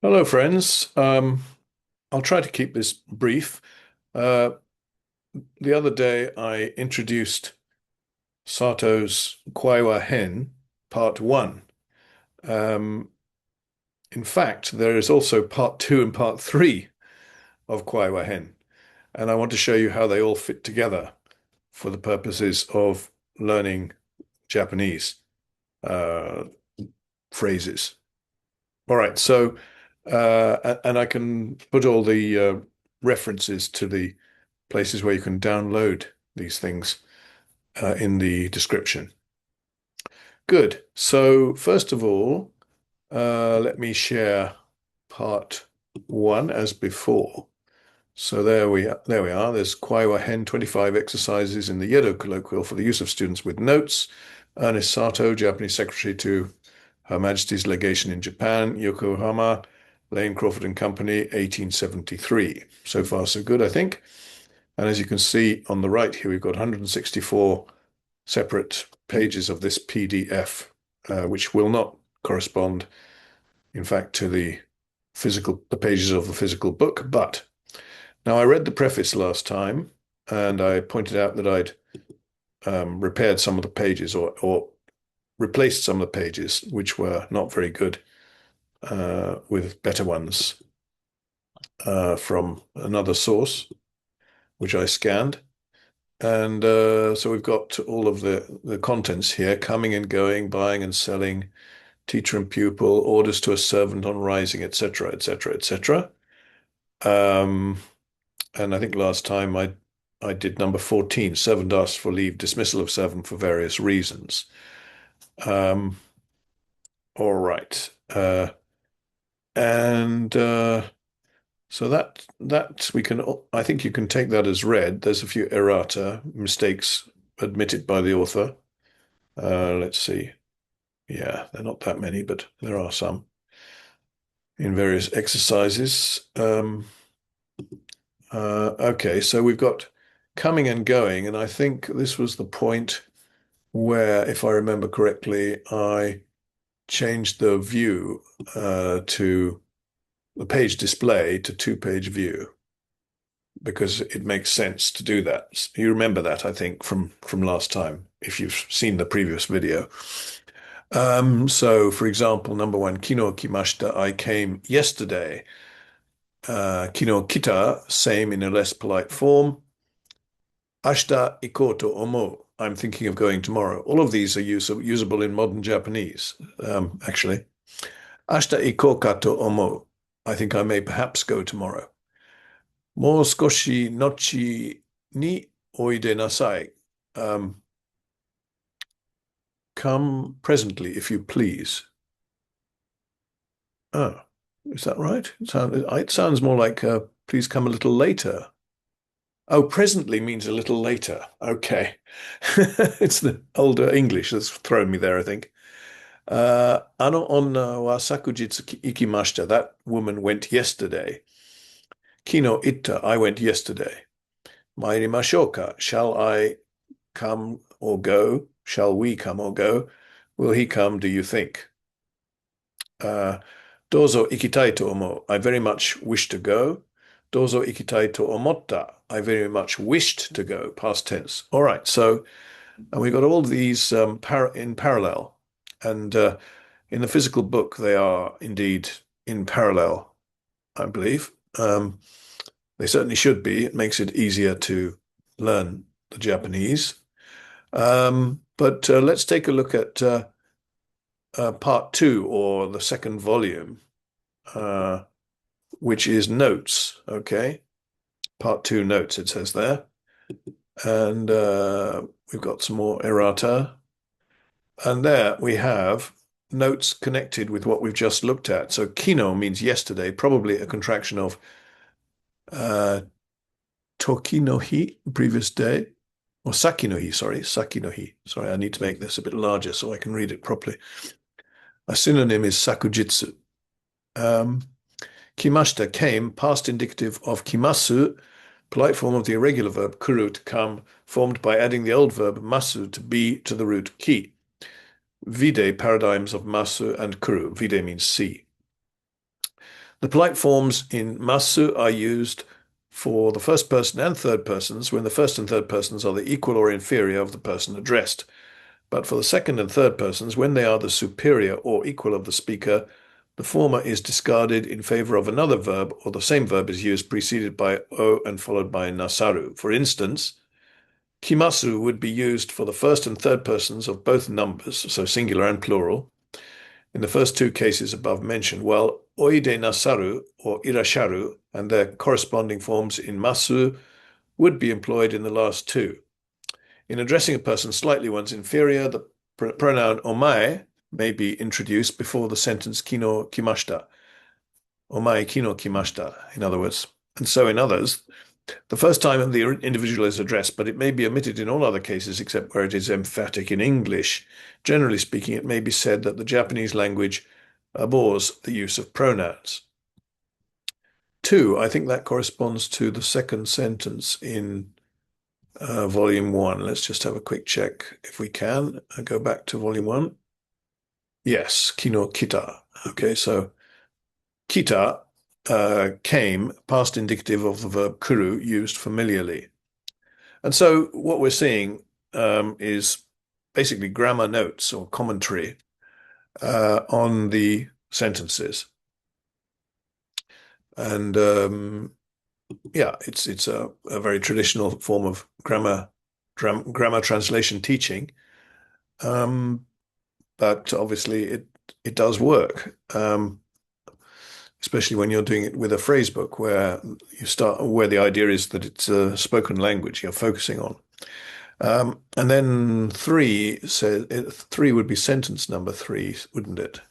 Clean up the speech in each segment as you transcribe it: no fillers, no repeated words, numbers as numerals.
Hello, friends. I'll try to keep this brief. Uh, the other day, I introduced Sato's KUAIWA Hen Part 1. Um, in fact, there is also Part 2 and Part 3 of KUAIWA Hen, and I want to show you how they all fit together for the purposes of learning Japanese uh, phrases. All right, so and I can put all the references to the places where you can download these things in the description. Good. So first of all, let me share part one as before. So there we are. There's KUAIWA HEN 25 exercises in the Yedo colloquial for the use of students with notes. Ernest Sato, Japanese Secretary to Her Majesty's Legation in Japan, Yokohama, Lane Crawford and Company, 1873. So far, so good, I think. And as you can see on the right here, we've got 164 separate pages of this PDF, which will not correspond, in fact, to the pages of the physical book. But now I read the preface last time, and I pointed out that I'd repaired some of the pages or replaced some of the pages which were not very good with better ones from another source, which I scanned. And so we've got all of the contents here: coming and going, buying and selling, teacher and pupil, orders to a servant on rising, etc., etc., etc. And I think last time I did number 14, servant asked for leave, dismissal of servant for various reasons. Um, all right. And so that we can, I think you can take that as read. There's a few errata, mistakes admitted by the author. Let's see. Yeah, they're not that many, but there are some in various exercises. Okay, so we've got coming and going, and I think this was the point where, if I remember correctly, I changed the view to the page display to two-page view because it makes sense to do that. You remember that, I think, from last time, if you've seen the previous video. So, for example, number one, kino kimashita, I came yesterday. Kino kita, same in a less polite form. Ashita iko to omo, I'm thinking of going tomorrow. All of these are usable in modern Japanese, actually. Ashita iko ka to omo, I think I may perhaps go tomorrow. Mo skoshi nochi ni oide nasai. Um, come presently, if you please. Oh, is that right? It sounds more like please come a little later. Oh, presently means a little later. Okay. It's the older English that's thrown me there, I think. Ano onna wa sakujitsu ikimashita. That woman went yesterday. Kino itta. I went yesterday. Mairimashou ka. Shall I come or go? Shall we come or go? Will he come, do you think? Uh, Dozo ikitai to omo. I very much wish to go. Dozo ikitai to omotta. I very much wished to go. Past tense. All right. So, and we've got all these in parallel. And in the physical book, they are indeed in parallel, I believe. They certainly should be. It makes it easier to learn the Japanese. But let's take a look at part two, or the second volume, uh, which is notes. Okay, part two notes, it says there. And we've got some more errata. And there we have notes connected with what we've just looked at. So kino means yesterday, probably a contraction of uh, toki no hi, previous day, or saki no hi, sorry, saki no hi. Sorry, I need to make this a bit larger so I can read it properly. A synonym is sakujitsu. Kimashita, came, past indicative of kimasu, polite form of the irregular verb kuru, to come, formed by adding the old verb masu to be to the root ki. Vide, paradigms of masu and kuru. Vide means see. The polite forms in masu are used for the first person and third persons when the first and third persons are the equal or inferior of the person addressed. But for the second and third persons, when they are the superior or equal of the speaker, the former is discarded in favor of another verb, or the same verb is used preceded by o and followed by nasaru. For instance, kimasu would be used for the first and third persons of both numbers, so singular and plural, in the first two cases above mentioned, while oide nasaru or irasharu and their corresponding forms in masu would be employed in the last two. In addressing a person slightly one's inferior, the pronoun omae may be introduced before the sentence kino kimashita. Omae kino kimashita, in other words. And so in others, the first time the individual is addressed, but it may be omitted in all other cases except where it is emphatic in English. Generally speaking, it may be said that the Japanese language abhors the use of pronouns. 2, I think that corresponds to the second sentence in volume 1. Let's just have a quick check if we can. I'll go back to volume 1. Yes, kino kita. Okay, so kita came, past indicative of the verb kuru, used familiarly. And so what we're seeing is basically grammar notes or commentary on the sentences. And yeah, it's a very traditional form of grammar translation teaching. But obviously it does work. Especially when you're doing it with a phrase book where the idea is that it's a spoken language you're focusing on. And then 3 would be sentence number 3, wouldn't it?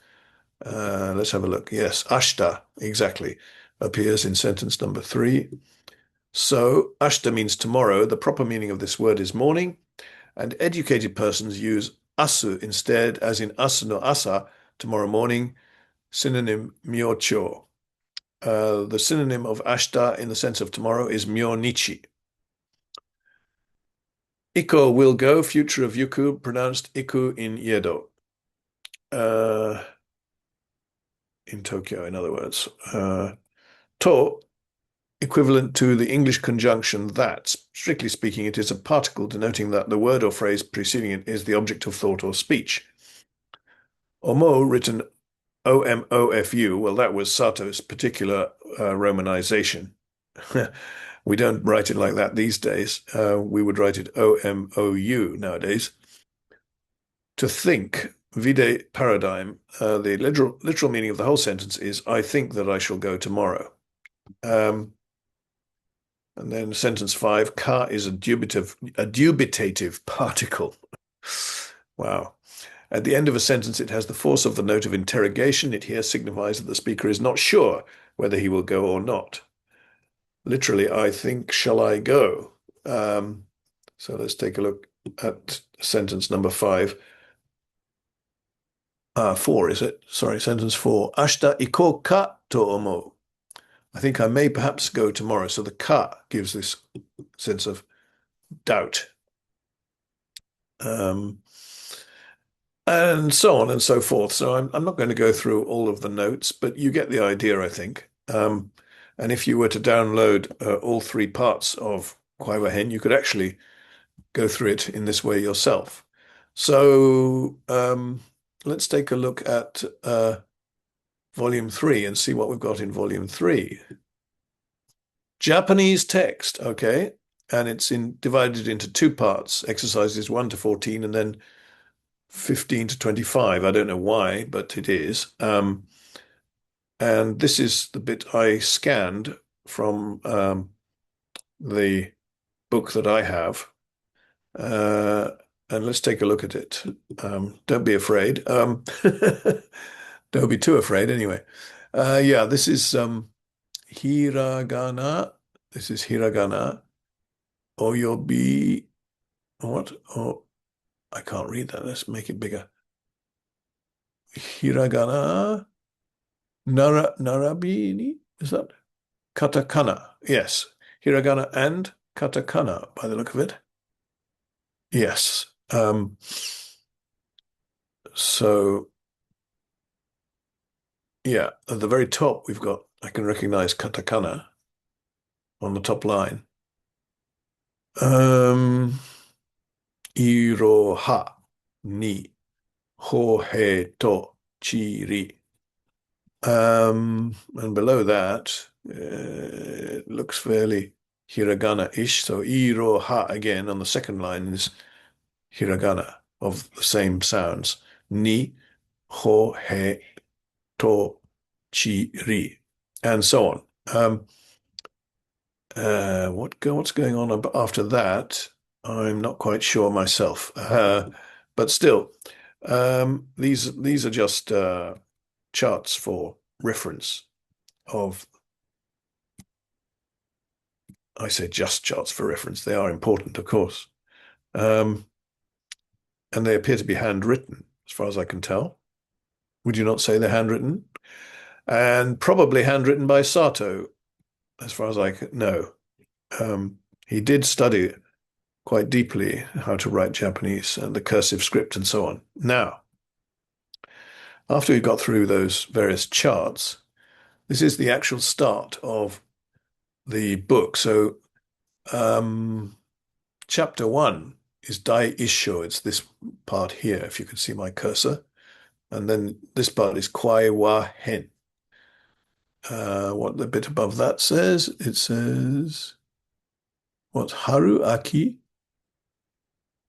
Let's have a look. Yes, ashita, exactly, appears in sentence number 3. So ashita means tomorrow. The proper meaning of this word is morning, and educated persons use asu instead, as in asu no asa, tomorrow morning. Synonym myocho. The synonym of ashita in the sense of tomorrow is myonichi. Iko will go, future of yuku, pronounced iku in Yedo. In Tokyo, in other words. To, equivalent to the English conjunction that. Strictly speaking, it is a particle denoting that the word or phrase preceding it is the object of thought or speech. Omo, written OMOFU, well, that was Sato's particular romanization. We don't write it like that these days. We would write it OMOU nowadays. To think, vide paradigm, the literal meaning of the whole sentence is, I think that I shall go tomorrow. And then sentence 5, ka is a dubitative particle. Wow. At the end of a sentence, it has the force of the note of interrogation. It here signifies that the speaker is not sure whether he will go or not. Literally, I think, shall I go? So let's take a look at sentence number 5. 4, is it? Sorry, sentence 4. Ashita iko ka to omou. I think I may perhaps go tomorrow. So the ka gives this sense of doubt. And so on and so forth. So I'm not going to go through all of the notes, but you get the idea, I think. And if you were to download all 3 parts of KUAIWA HEN, you could actually go through it in this way yourself. So let's take a look at volume 3 and see what we've got in volume 3. Japanese text, okay, and it's divided into 2 parts, exercises 1 to 14, and then 15 to 25. I don't know why, but it is. And this is the bit I scanned from the book that I have. And let's take a look at it. Don't be afraid. Don't be too afraid anyway. Yeah, this is hiragana. This is hiragana. Oyobi. What? Oh, I can't read that. Let's make it bigger. Hiragana. Narabini. Is that? Katakana. Yes. Hiragana and katakana by the look of it. Yes. So, yeah, at the very top, we've got I can recognize katakana on the top line. Iroha ni hohe to chiri. And below that, it looks fairly hiragana-ish. So iroha again on the second line is hiragana of the same sounds. Ni, ho, he, to, chi, ri, and so on. What's going on after that? I'm not quite sure myself. But still, these are just charts for reference of. I say just charts for reference. They are important, of course. And they appear to be handwritten, as far as I can tell. Would you not say they're handwritten? And probably handwritten by Sato, as far as I know. He did study quite deeply how to write Japanese and the cursive script and so on. Now, after we got through those various charts, this is the actual start of the book. So, chapter 1 is Dai Issho. It's this part here, if you can see my cursor. And then this part is KUAIWA HEN. What the bit above that says, it says, what's Haru, Aki?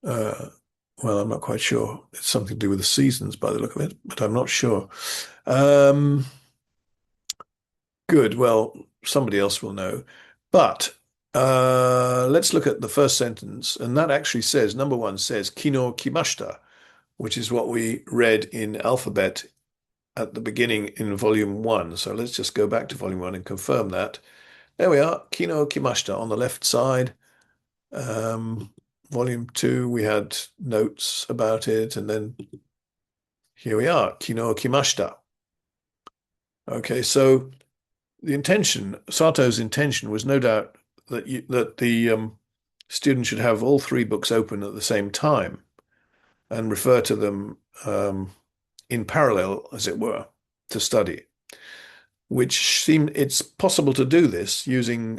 Well, I'm not quite sure. It's something to do with the seasons by the look of it, but I'm not sure. Good. Well, somebody else will know. But let's look at the first sentence. And that actually says, number 1 says, Kino kimashita, which is what we read in alphabet at the beginning in volume 1. So let's just go back to volume 1 and confirm that. There we are, Kino kimashita on the left side. Volume 2, we had notes about it, and then here we are, Kino kimashita. Okay, so the intention, Sato's intention was no doubt that the student should have all 3 books open at the same time and refer to them in parallel, as it were, to study. Which it's possible to do this using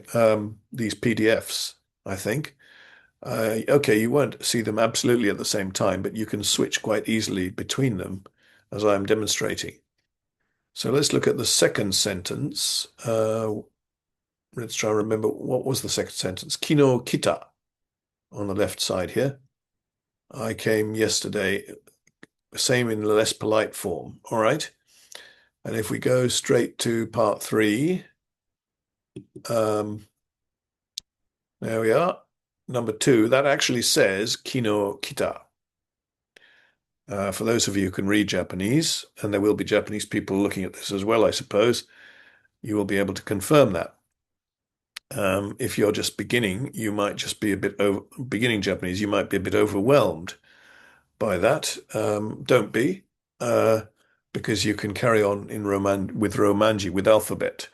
these PDFs, I think. Okay, you won't see them absolutely at the same time, but you can switch quite easily between them, as I'm demonstrating. So let's look at the second sentence. Let's try and remember, what was the second sentence? Kino kita on the left side here. I came yesterday, same in the less polite form. All right. And if we go straight to part 3, there we are. Number 2, that actually says Kino kita. For those of you who can read Japanese, and there will be Japanese people looking at this as well, I suppose, you will be able to confirm that. If you're just beginning, you might just be a bit beginning Japanese, you might be a bit overwhelmed by that. Don't be, because you can carry on with Romanji, with alphabet,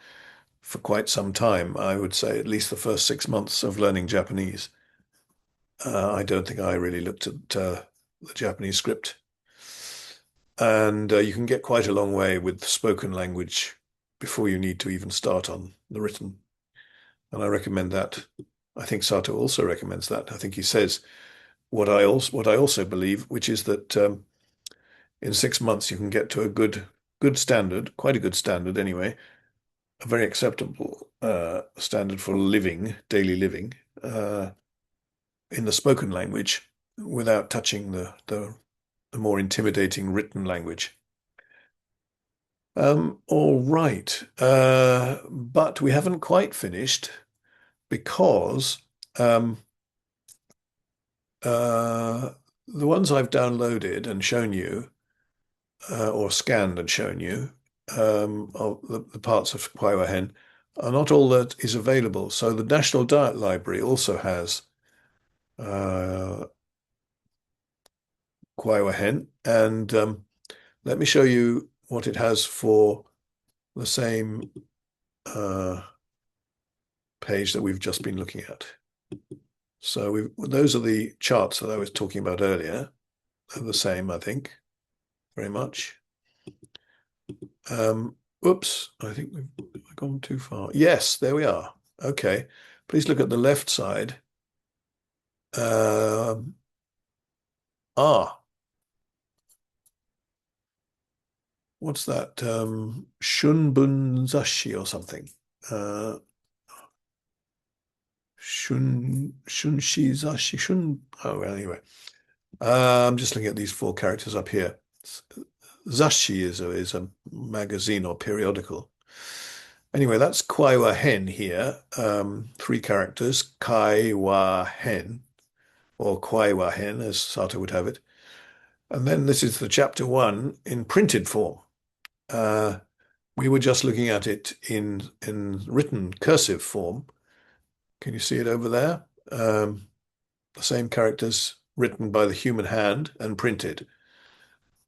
for quite some time. I would say at least the first 6 months of learning Japanese. I don't think I really looked at the Japanese script. And you can get quite a long way with spoken language before you need to even start on the written. And I recommend that. I think Sato also recommends that. I think he says what I also believe, which is that in 6 months you can get to a good standard, quite a good standard anyway, a very acceptable standard for daily living, in the spoken language without touching the more intimidating written language. All right. But we haven't quite finished because the ones I've downloaded and shown you, or scanned and shown you, of the parts of KUAIWA HEN, are not all that is available. So the National Diet Library also has KUAIWA HEN, and let me show you what it has for the same page that we've just been looking at. So those are the charts that I was talking about earlier. They're the same, I think, very much. Oops, I think we've gone too far? Yes, there we are. Okay. Please look at the left side. Um, ah, what's that? Shunbunzashi or something. Uh, Shunshizashi, oh, well, anyway. I'm just looking at these four characters up here. Zashi is a magazine or periodical. Anyway, that's KUAIWA HEN here. Three characters, KAIWA HEN, or KUAIWA HEN, as Sato would have it. And then this is the chapter one in printed form. We were just looking at it in written cursive form. Can you see it over there? The same characters written by the human hand and printed.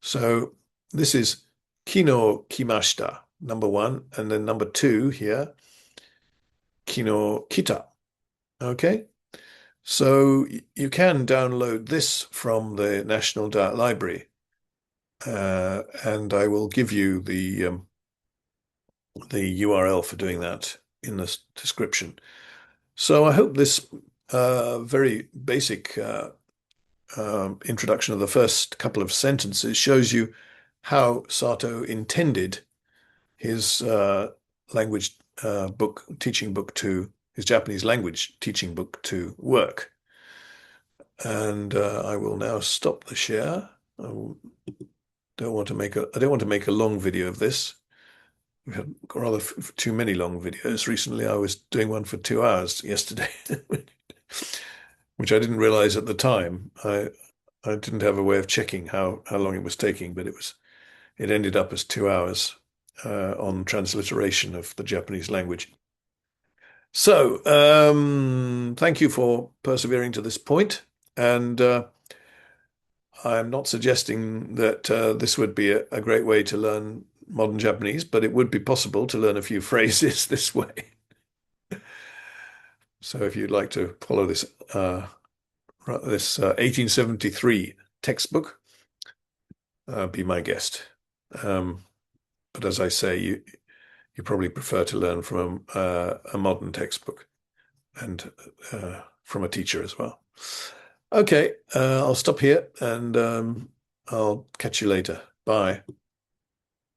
So this is Kino Kimashita, number one, and then number two here, Kino Kita. Okay, so you can download this from the National Library, and I will give you the URL for doing that in the description. So I hope this very basic introduction of the first couple of sentences shows you how Sato intended his language book, teaching book to, his Japanese language teaching book to work. And I will now stop the share. I don't want to make a long video of this. We've had rather too many long videos recently. I was doing one for 2 hours yesterday, which I didn't realize at the time. I didn't have a way of checking how long it was taking, but it ended up as 2 hours on transliteration of the Japanese language. So thank you for persevering to this point, and I'm not suggesting that this would be a great way to learn modern Japanese, but it would be possible to learn a few phrases this way. So if you'd like to follow this 1873 textbook, be my guest. But as I say, you probably prefer to learn from a modern textbook and from a teacher as well. Okay, I'll stop here and I'll catch you later. Bye.